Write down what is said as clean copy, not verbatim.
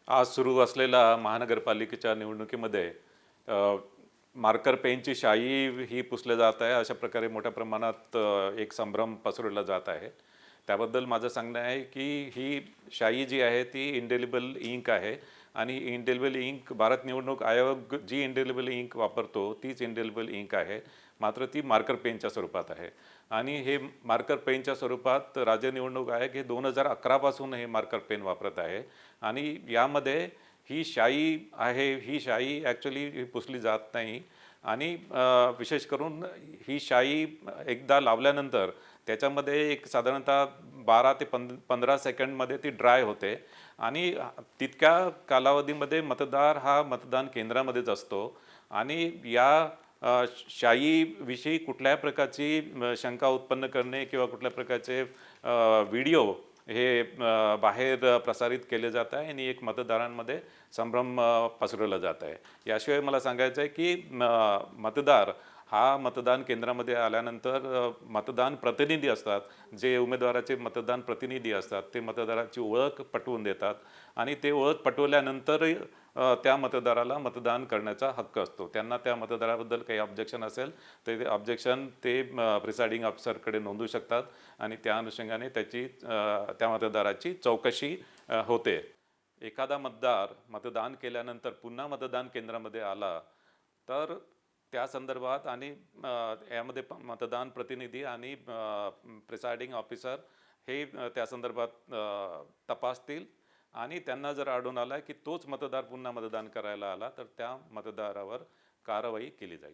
आज सुरू असलेल्या महानगरपालिकेच्या निवडणुकीमध्ये मार्कर पेनची शाई ही पुसले जात आहे. अशा प्रकारे मोठ्या प्रमाणात एक संभ्रम पसरवला जात आहे. त्याबद्दल माझं सांगणं आहे की ही शाई जी आहे ती इंडेलिबल इंक आहे आणि इंडेलिबल इंक भारत निवडणूक आयोग जी इंडेलिबल इंक वापरतो तीच इंडेलिबल इंक आहे, मात्र ती मार्कर पेनच्या स्वरूपात आहे. आणि हे मार्कर पेनच्या स्वरूपात राज्य निवडणूक आयोग हे 2011 पासून हे मार्कर पेन वापरत आहे. आणि यामध्ये ही शाई आहे, ही शाई ॲक्च्युली पुसली जात नाही. आणि विशेष करून ही शाई एकदा लावल्यानंतर त्याच्यामध्ये एक साधारणतः 12 ते 15 सेकंडमध्ये ती ड्राय होते आणि तितक्या कालावधीमध्ये मतदार हा मतदान केंद्रामध्येच असतो. आणि या शाईविषयी कुठल्याही प्रकारची शंका उत्पन्न करणे किंवा कुठल्या प्रकारचे व्हिडिओ हे बाहेर प्रसारित केले जात आहे आणि एक मतदारांमध्ये संभ्रम पसरवला जात आहे. याशिवाय मला सांगायचं आहे की मतदार हा मतदान केंद्रामध्ये आल्यानंतर मतदान प्रतिनिधी असतात, जे उमेदवाराचे मतदान प्रतिनिधी असतात ते मतदाराची ओळख पटवून देतात आणि ते ओळख पटवल्यानंतर त्या मतदाराला मतदान करण्याचा हक्क असतो. त्यांना त्या मतदाराबद्दल काही ऑब्जेक्शन असेल तर ते ऑब्जेक्शन ते प्रिसाइडिंग ऑफिसरकडे नोंदवू शकतात आणि त्या अनुषंगाने त्या मतदाराची चौकशी होते. एखादा मतदार मतदान केल्यानंतर पुन्हा मतदान केंद्रामध्ये आला तर त्या संदर्भात आणि यामध्ये मतदान प्रतिनिधी आणि प्रिसाइडिंग ऑफिसर हे त्या संदर्भात तपासतील आणि त्यांना जर आढळून आला की तोच मतदार पुन्हा मतदान करायला आला तर त्या मतदारावर कारवाई केली जाईल.